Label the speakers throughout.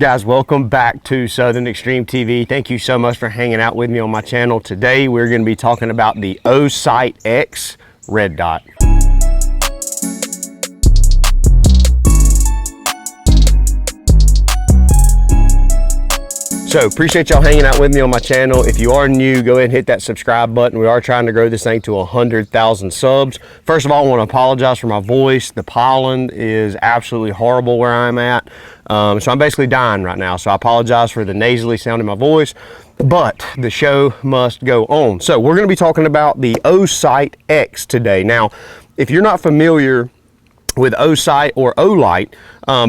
Speaker 1: Guys, welcome back to Southern Extreme TV. Thank you so much for hanging out with me on my channel. Today we're going to be talking about the Osight X red dot. So appreciate y'all hanging out with me on my channel. If you are new, go ahead and hit that subscribe button. We are trying to grow this thing to 100,000 subs. First of all, I want to apologize for my voice. The pollen is absolutely horrible where I'm at. So I'm basically dying right now. So I apologize for the nasally sound in my voice, but the show must go on. So we're going to be talking about the Osight X today. Now, if you're not familiar with Osight or Olight,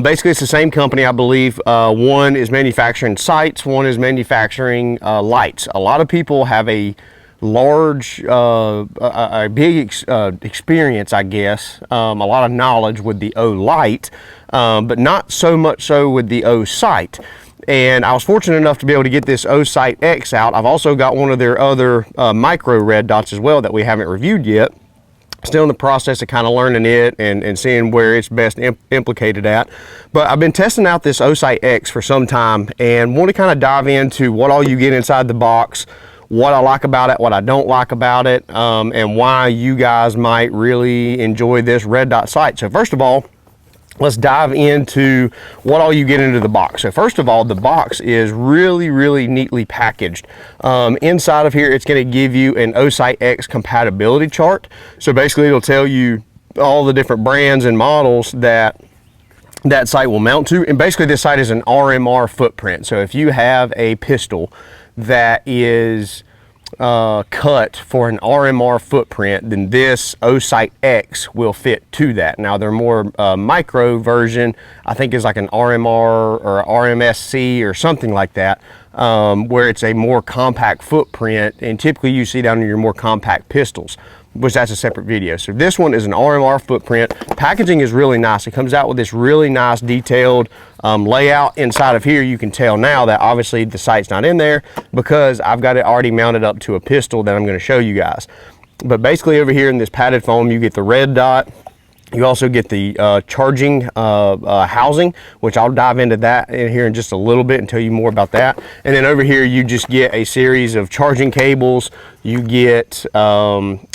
Speaker 1: basically it's the same company, I believe. One is manufacturing sights, one is manufacturing lights. A lot of people have a large, big experience, I guess, a lot of knowledge with the Olight, but not so much so with the Osight. And I was fortunate enough to be able to get this Osight X out. I've also got one of their other micro red dots as well that we haven't reviewed yet. Still in the process of kind of learning it and seeing where it's best implicated at. But I've been testing out this Osight X for some time and want to kind of dive into what all you get inside the box, what I like about it, what I don't like about it, and why you guys might really enjoy this red dot sight. So first of all, let's dive into what all you get into the box. So first of all, the box is really neatly packaged. Inside of here, it's going to give you an Osight X compatibility chart. So basically it'll tell you all the different brands and models that sight will mount to. And basically this sight is an RMR footprint. So if you have a pistol that is cut for an RMR footprint, then this Osight X will fit to that. Now their more micro version, I think, is like an RMR or RMSC or something like that, where it's a more compact footprint, and typically you see down in your more compact pistols, which that's a separate video. So this one is an RMR footprint. Packaging is really nice. It comes out with this really nice detailed layout. Inside of here, you can tell now that obviously the sight's not in there because I've got it already mounted up to a pistol that I'm going to show you guys. But basically over here in this padded foam, you get the red dot. You also get the charging housing, which I'll dive into that in here in just a little bit and tell you more about that. And then over here, you just get a series of charging cables. You get,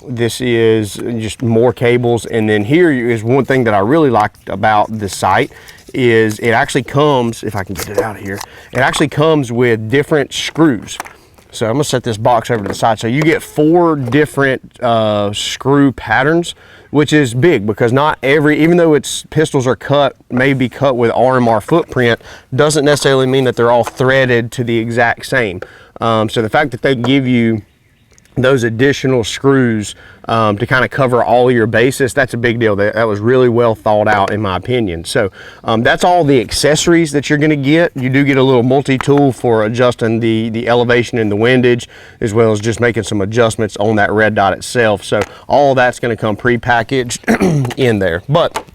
Speaker 1: this is just more cables. And then here is one thing that I really liked about the sight is it actually comes, if I can get it out of here, it actually comes with different screws. So I'm gonna set this box over to the side. So you get 4 different screw patterns, which is big because not every, even though its pistols are cut, may be cut with RMR footprint, doesn't necessarily mean that they're all threaded to the exact same. So the fact that they give you those additional screws to kind of cover all your bases, that's a big deal. That was really well thought out in my opinion. So that's all the accessories that you're going to get. You do get a little multi-tool for adjusting the elevation and the windage, as well as just making some adjustments on that red dot itself. So all that's going to come pre-packaged in there. But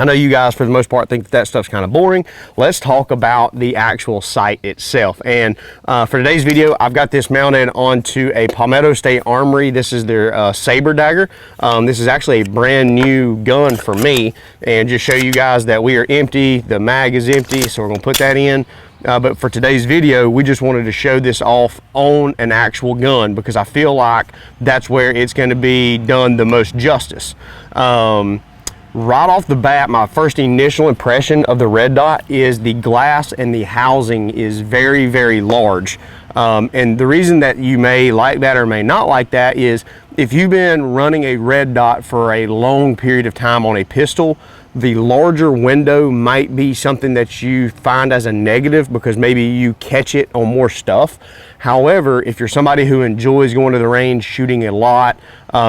Speaker 1: I know you guys, for the most part, think that stuff's kind of boring. Let's talk about the actual sight itself. And for today's video, I've got this mounted onto a Palmetto State Armory. This is their Saber Dagger. This is actually a brand new gun for me. And just show you guys that we are empty. The mag is empty, so we're gonna put that in. But for today's video, we just wanted to show this off on an actual gun because I feel like that's where it's gonna be done the most justice. Right off the bat, my first initial impression of the red dot is the glass and the housing is very large. And the reason that you may like that or may not like that is if you've been running a red dot for a long period of time on a pistol, the larger window might be something that you find as a negative because maybe you catch it on more stuff. However, if you're somebody who enjoys going to the range, shooting a lot,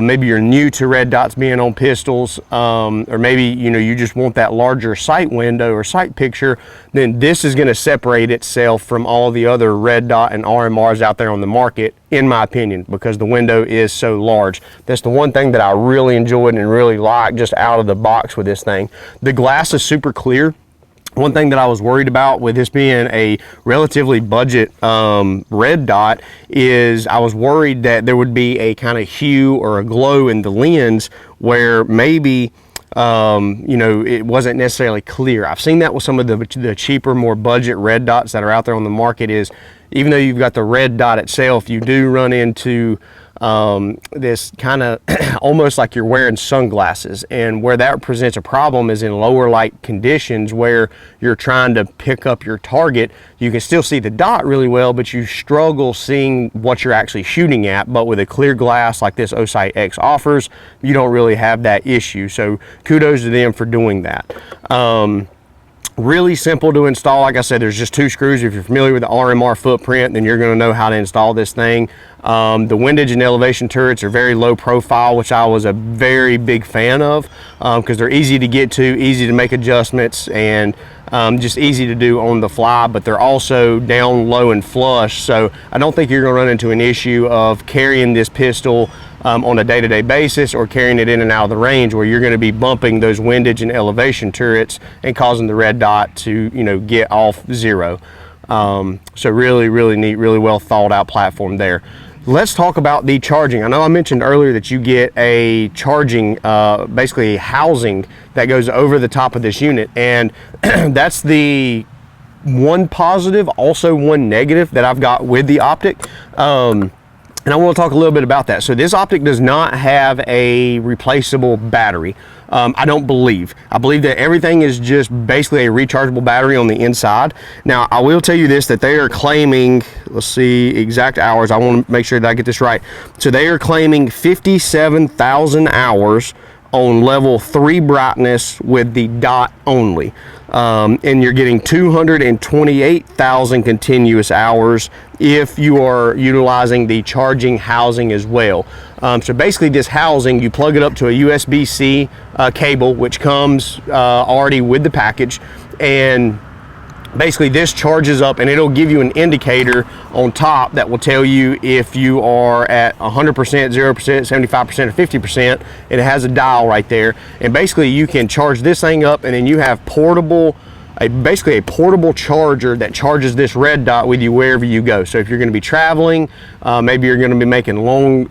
Speaker 1: maybe you're new to red dots being on pistols, or maybe you just want that larger sight window or sight picture, then this is going to separate itself from all the other red dot and RMRs out there on the market, in my opinion, because the window is so large. That's the one thing that I really enjoyed and really liked just out of the box with this thing. The glass is super clear. One thing that I was worried about with this being a relatively budget red dot is I was worried that there would be a kind of hue or a glow in the lens where maybe you know, it wasn't necessarily clear. I've seen that with some of the cheaper, more budget red dots that are out there on the market. Is even though you've got the red dot itself, you do run into this kind of almost like you're wearing sunglasses, and where that presents a problem is in lower light conditions where you're trying to pick up your target. You can still see the dot really well, but you struggle seeing what you're actually shooting at. But with a clear glass like this Osight X offers, you don't really have that issue. So kudos to them for doing that. Really simple to install. Like I said, there's just 2 screws. If you're familiar with the RMR footprint, then you're going to know how to install this thing. The windage and elevation turrets are very low profile, which I was a very big fan of, because they're easy to get to, easy to make adjustments, and just easy to do on the fly. But they're also down low and flush, so I don't think you're going to run into an issue of carrying this pistol on a day-to-day basis, or carrying it in and out of the range where you're going to be bumping those windage and elevation turrets and causing the red dot to, you know, get off zero. So really neat, really well thought out platform there. Let's talk about the charging. I know I mentioned earlier that you get a charging, basically a housing that goes over the top of this unit, and that's the one positive, also one negative that I've got with the optic. And I want to talk a little bit about that. So this optic does not have a replaceable battery. I don't believe. I believe that everything is just basically a rechargeable battery on the inside. Now, I will tell you this, that they are claiming, let's see exact hours. I want to make sure that I get this right. So they are claiming 57,000 hours on level 3 brightness with the dot only. And you're getting 228,000 continuous hours if you are utilizing the charging housing as well. So basically this housing, you plug it up to a USB-C cable, which comes already with the package, and basically this charges up, and it'll give you an indicator on top that will tell you if you are at 100%, 0%, 75%, or 50%. It has a dial right there, and basically you can charge this thing up, and then you have basically a portable charger that charges this red dot with you wherever you go. So if you're going to be traveling, maybe you're going to be making long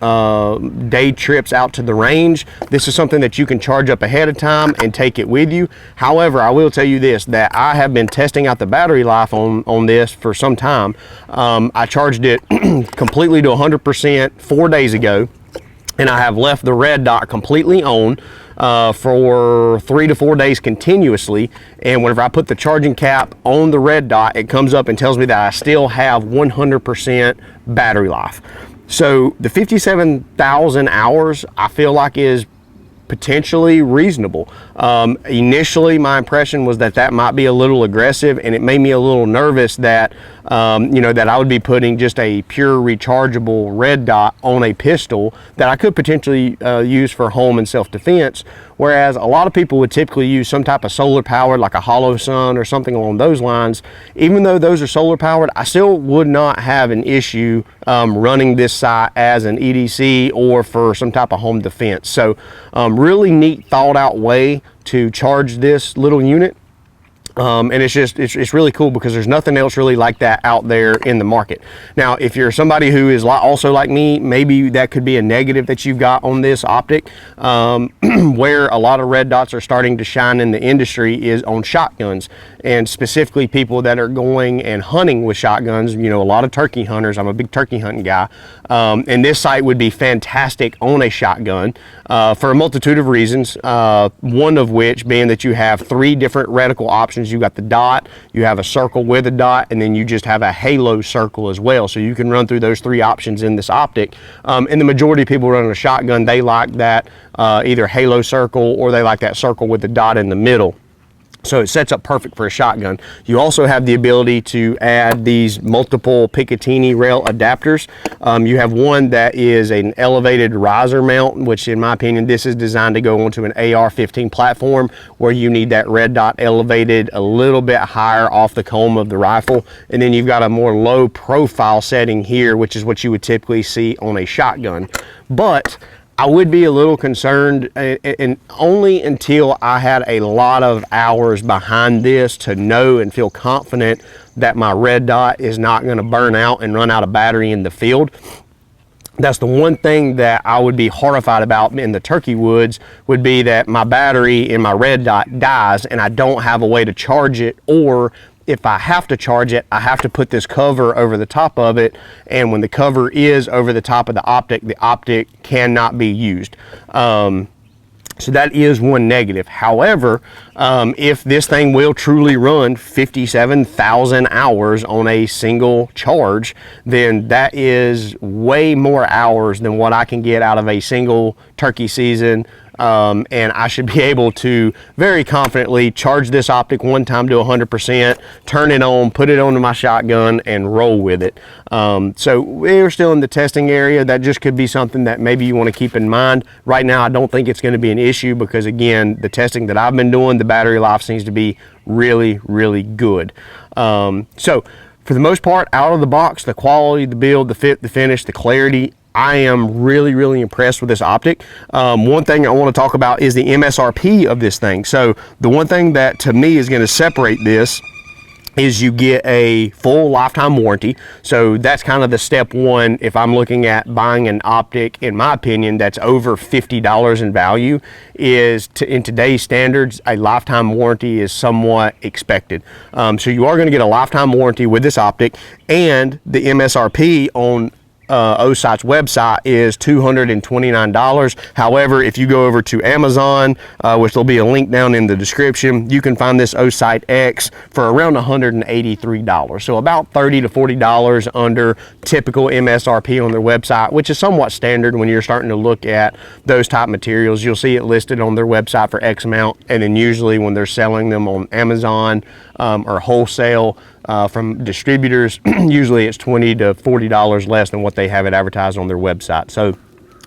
Speaker 1: day trips out to the range, this is something that you can charge up ahead of time and take it with you. However, I will tell you this, that I have been testing out the battery life on this for some time. I charged it completely to 100% 4 days ago, and I have left the red dot completely on for 3 to 4 days continuously, and whenever I put the charging cap on the red dot, it comes up and tells me that I still have 100% battery life. So the 57,000 hours I feel like is potentially reasonable. Initially my impression was that that might be a little aggressive, and it made me a little nervous that you know, that I would be putting just a pure rechargeable red dot on a pistol that I could potentially use for home and self-defense, whereas a lot of people would typically use some type of solar powered, like a hollow sun or something along those lines. Even though those are solar powered, I still would not have an issue running this sight as an EDC or for some type of home defense. So really neat, thought out way to charge this little unit. And it's really cool because there's nothing else really like that out there in the market. Now, if you're somebody who is also like me, maybe that could be a negative that you've got on this optic. Where a lot of red dots are starting to shine in the industry is on shotguns, and specifically people that are going and hunting with shotguns. You know, a lot of turkey hunters. I'm a big turkey hunting guy, and this sight would be fantastic on a shotgun for a multitude of reasons. One of which being that you have 3 different reticle options. You got the dot, you have a circle with a dot, and then you just have a halo circle as well. So you can run through those 3 options in this optic. And the majority of people running a shotgun, they like that either halo circle, or they like that circle with the dot in the middle. So it sets up perfect for a shotgun. You also have the ability to add these multiple Picatinny rail adapters. You have one that is an elevated riser mount, which in my opinion, this is designed to go onto an AR-15 platform where you need that red dot elevated a little bit higher off the comb of the rifle. And then you've got a more low profile setting here, which is what you would typically see on a shotgun. But I would be a little concerned, and only until I had a lot of hours behind this to know and feel confident that my red dot is not going to burn out and run out of battery in the field. That's the one thing that I would be horrified about in the turkey woods, would be that my battery in my red dot dies and I don't have a way to charge it, or if I have to charge it, I have to put this cover over the top of it, and when the cover is over the top of the optic cannot be used. So that is one negative. However, if this thing will truly run 57,000 hours on a single charge, then that is way more hours than what I can get out of a single turkey season. And I should be able to very confidently charge this optic one time to 100%, turn it on, put it onto my shotgun, and roll with it. So we're still in the testing area. That just could be something that maybe you want to keep in mind. Right now, I don't think it's going to be an issue because, again, the testing that I've been doing, the battery life seems to be really, really good. So for the most part, out of the box, the quality, the build, the fit, the finish, the clarity, I am really, really impressed with this optic. One thing I want to talk about is the MSRP of this thing. So the one thing that to me is going to separate this is you get a full lifetime warranty. So that's kind of the step one. If I'm looking at buying an optic, in my opinion, that's over $50 in value, is in today's standards, a lifetime warranty is somewhat expected. So you are going to get a lifetime warranty with this optic, and the MSRP on Osight's website is $229. However, if you go over to Amazon, which there'll be a link down in the description, you can find this Osight X for around $183. So about $30 to $40 under typical MSRP on their website, which is somewhat standard when you're starting to look at those type materials. You'll see it listed on their website for X amount, and then usually when they're selling them on Amazon or wholesale from distributors, usually it's $20 to $40 less than what they have it advertised on their website. So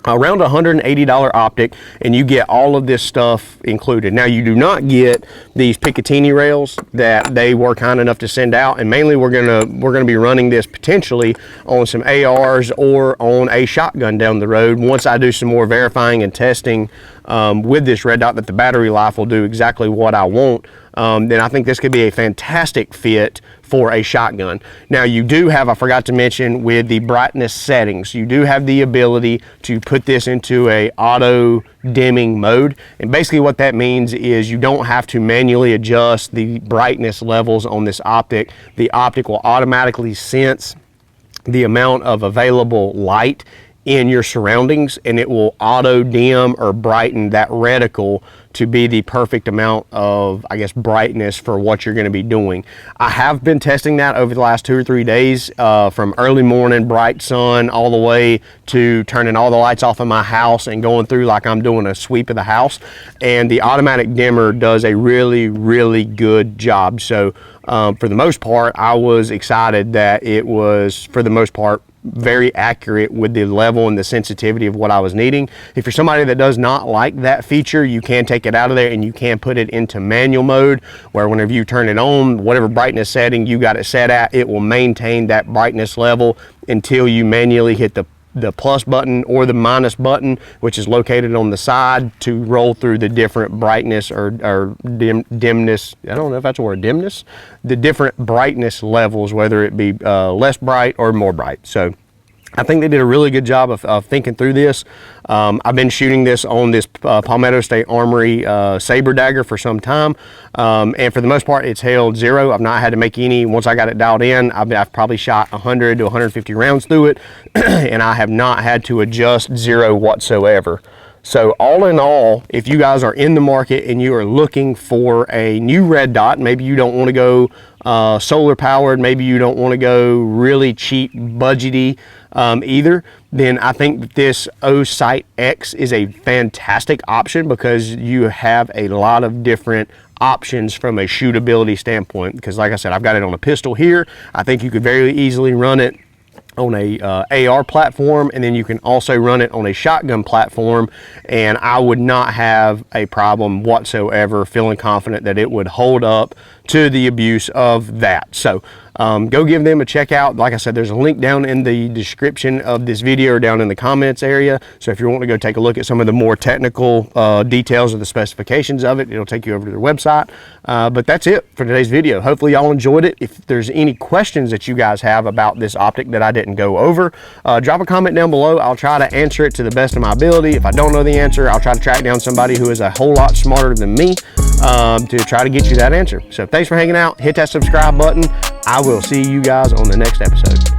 Speaker 1: around $180 optic, and you get all of this stuff included. Now, you do not get these Picatinny rails that they were kind enough to send out, and mainly we're gonna be running this potentially on some ARs or on a shotgun down the road once I do some more verifying and testing with this red dot that the battery life will do exactly what I want. Then I think this could be a fantastic fit for a shotgun. Now, you do have, I forgot to mention, with the brightness settings, you do have the ability to put this into a auto dimming mode, and basically what that means is you don't have to manually adjust the brightness levels on this optic. The optic will automatically sense the amount of available light in your surroundings, and it will auto dim or brighten that reticle to be the perfect amount of, I guess, brightness for what you're going to be doing. I have been testing that over the last 2 or 3 days, from early morning bright sun all the way to turning all the lights off in my house and going through like I'm doing a sweep of the house, and the automatic dimmer does a really, really good job. So for the most part, I was excited that it was, for the most part, very accurate with the level and the sensitivity of what I was needing. If you're somebody that does not like that feature, you can take it out of there and you can put it into manual mode, where whenever you turn it on, whatever brightness setting you got it set at, it will maintain that brightness level until you manually hit the plus button or the minus button, which is located on the side, to roll through the different brightness or dimness. I don't know if that's a word, dimness. The different brightness levels, whether it be less bright or more bright. So I think they did a really good job of thinking through this. I've been shooting this on this Palmetto State Armory saber dagger for some time, and for the most part, it's held 0. I've not had to make any. Once I got it dialed in, I've probably shot 100 to 150 rounds through it, and I have not had to adjust 0 whatsoever. So all in all, if you guys are in the market and you are looking for a new red dot, maybe you don't want to go solar powered, maybe you don't want to go really cheap, budgety either, then I think that this Osight X is a fantastic option, because you have a lot of different options from a shootability standpoint. Because like I said, I've got it on a pistol here. I think you could very easily run it on a AR platform, and then you can also run it on a shotgun platform, and I would not have a problem whatsoever feeling confident that it would hold up to the abuse of that. So Go give them a check out. Like I said, there's a link down in the description of this video or down in the comments area. So if you want to go take a look at some of the more technical details of the specifications of it, it'll take you over to their website. But that's it for today's video. Hopefully y'all enjoyed it. If there's any questions that you guys have about this optic that I didn't go over, drop a comment down below. I'll try to answer it to the best of my ability. If I don't know the answer, I'll try to track down somebody who is a whole lot smarter than me to try to get you that answer. So thanks for hanging out. Hit that subscribe button. I will see you guys on the next episode.